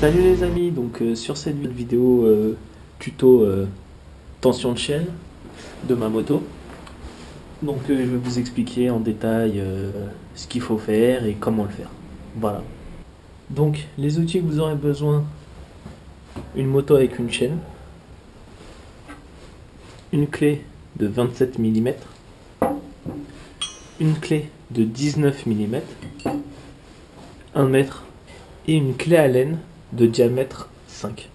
Salut les amis, donc sur cette vidéo tuto tension de chaîne de ma moto, donc je vais vous expliquer en détail ce qu'il faut faire et comment le faire. Voilà. Donc les outils que vous aurez besoin: une moto avec une chaîne, une clé de 27 mm, une clé de 19 mm, 1 mètre et une clé à laine de diamètre 5,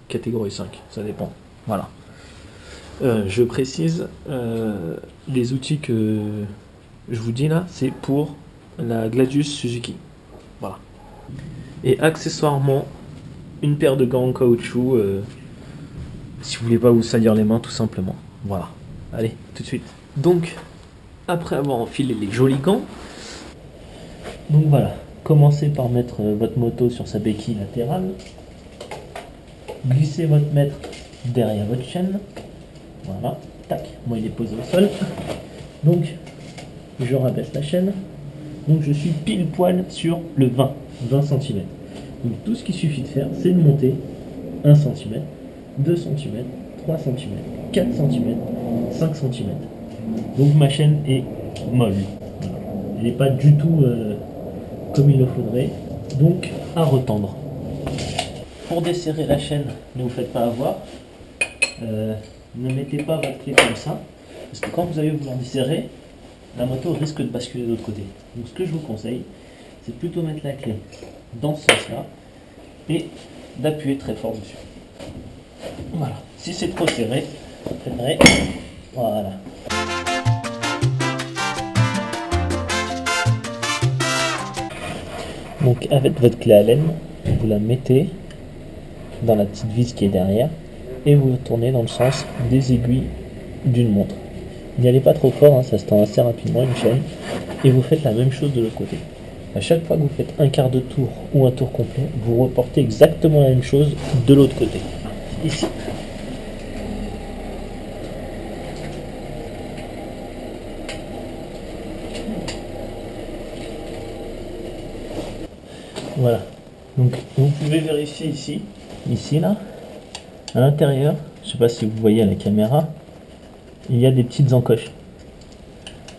catégorie 5, ça dépend. Voilà. Je précise, les outils que je vous dis là, c'est pour la Gladius Suzuki. Voilà. Et accessoirement, une paire de gants en caoutchouc, si vous voulez pas vous salir les mains tout simplement. Voilà. Allez, tout de suite. Donc, après avoir enfilé les jolis gants, donc voilà. Commencez par mettre votre moto sur sa béquille latérale. Glissez votre mètre derrière votre chaîne. Voilà, tac, moi il est posé au sol. Donc, je rabaisse la chaîne. Donc je suis pile poil sur le 20 cm. Donc tout ce qu'il suffit de faire, c'est de monter 1 cm, 2 cm, 3 cm, 4 cm, 5 cm. Donc ma chaîne est molle. Voilà. Elle n'est pas du tout comme il le faudrait, donc à retendre. Pour desserrer la chaîne, ne vous faites pas avoir, ne mettez pas votre clé comme ça, parce que quand vous allez vouloir desserrer, la moto risque de basculer de l'autre côté. Donc ce que je vous conseille, c'est plutôt mettre la clé dans ce sens là et d'appuyer très fort dessus. Voilà, si c'est trop serré, fermez. Voilà. Donc avec votre clé à laine, vous la mettez dans la petite vis qui est derrière et vous tournez dans le sens des aiguilles d'une montre. N'y allez pas trop fort, hein, ça se tend assez rapidement une chaîne. Et vous faites la même chose de l'autre côté. À chaque fois que vous faites un quart de tour ou un tour complet, vous reportez exactement la même chose de l'autre côté. Ici. Voilà, donc vous pouvez vérifier ici là, à l'intérieur, je sais pas si vous voyez à la caméra, il y a des petites encoches.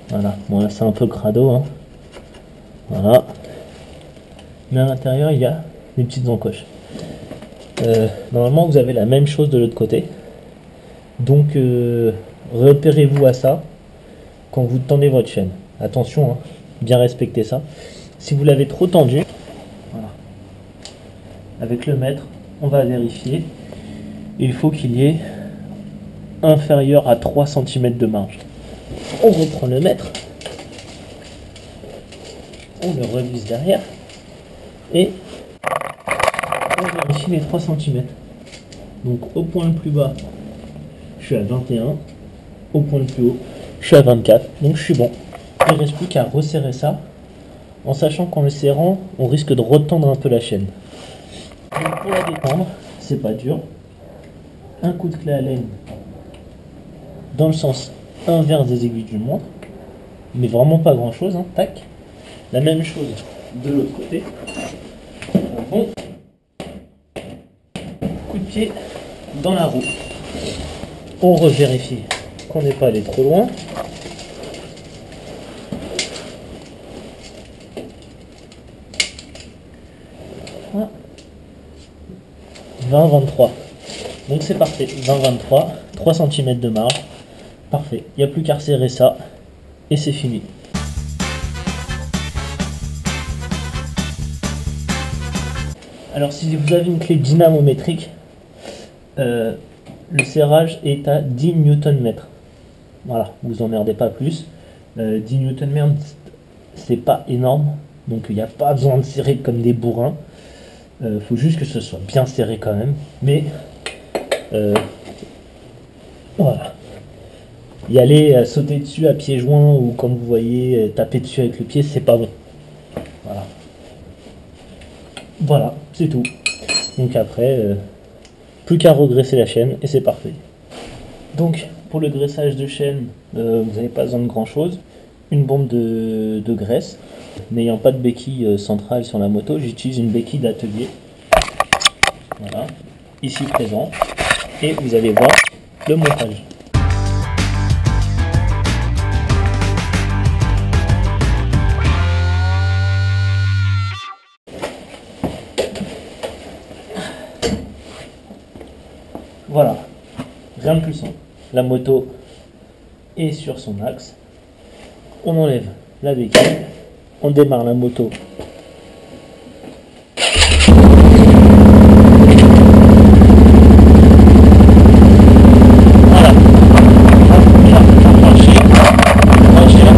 Voilà, bon là c'est un peu crado, hein. Voilà, mais à l'intérieur il y a des petites encoches. Normalement vous avez la même chose de l'autre côté, donc repérez-vous à ça quand vous tendez votre chaîne. Attention, hein, bien respecter ça. Si vous l'avez trop tendu, voilà. Avec le mètre, on va vérifier. Il faut qu'il y ait inférieur à 3 cm de marge. On reprend le mètre, on le revise derrière et on vérifie les 3 cm. Donc au point le plus bas, je suis à 21, au point le plus haut, je suis à 24, donc je suis bon. Il ne reste plus qu'à resserrer ça, en sachant qu'en le serrant, on risque de retendre un peu la chaîne. Donc pour la détendre, c'est pas dur. Un coup de clé à laine dans le sens inverse des aiguilles d'une montre, mais vraiment pas grand chose, hein. Tac. La même chose de l'autre côté. Un bon coup de pied dans la roue. On revérifie qu'on n'est pas allé trop loin. 20-23. Donc c'est parfait, 20-23, 3 cm de marge, parfait, il n'y a plus qu'à resserrer ça, et c'est fini. Alors si vous avez une clé dynamométrique, le serrage est à 10 Nm. Voilà, vous emmerdez pas plus. 10 Nm, c'est pas énorme, donc il n'y a pas besoin de serrer comme des bourrins. Faut juste que ce soit bien serré quand même, mais voilà. Y aller sauter dessus à pieds joints ou comme vous voyez taper dessus avec le pied, c'est pas bon. Voilà. Voilà, c'est tout. Donc après, plus qu'à regraisser la chaîne et c'est parfait. Donc pour le graissage de chaîne, vous n'avez pas besoin de grand chose. Une bombe de graisse. N'ayant pas de béquille centrale sur la moto, j'utilise une béquille d'atelier. Voilà, ici présent. Et vous allez voir le montage. Voilà, rien de plus simple. La moto est sur son axe. On enlève la béquille. On démarre la moto. Voilà. Franchir.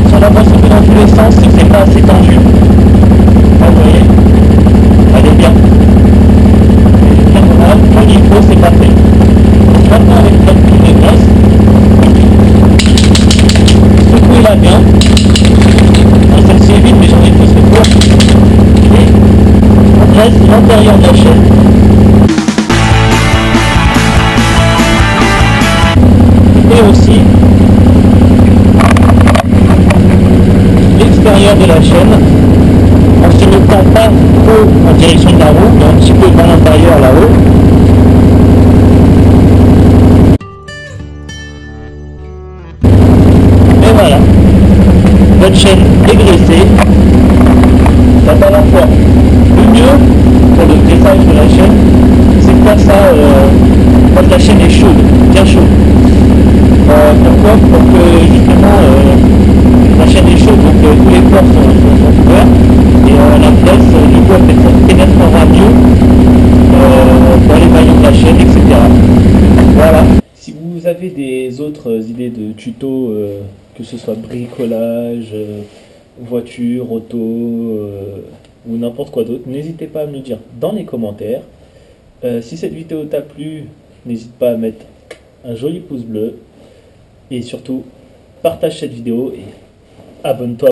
Sur la voie, ça fait dans tous les sens, c'est que c'est pas assez tendu. Là, vous voyez, elle est bien. Comme il faut, c'est pas fait. Donc maintenant avec notre tour de graisse, secouez-la bien. Alors celle-ci est vide, mais j'en ai plus le cours. Et on graisse l'intérieur de la chaîne. Et aussi l'extérieur de la chaîne, en se mettant pas trop en direction de la roue, mais un petit peu dans l'intérieur là-haut. Et voilà, votre chaîne est graissée. C'est à la fois le mieux pour le graissage de la chaîne, c'est de faire ça quand la chaîne est chaude, bien chaude. Pourquoi? Pour que justement la chaîne est chaude, donc tous les pores sont ouverts et la graisse du coup elle pénétrera mieux dans les maillons de la chaîne, etc. Voilà. Si vous avez des autres idées de tutos, que ce soit bricolage, voiture, auto ou n'importe quoi d'autre, n'hésitez pas à me le dire dans les commentaires. Si cette vidéo t'a plu, n'hésite pas à mettre un joli pouce bleu et surtout partage cette vidéo et abonne-toi.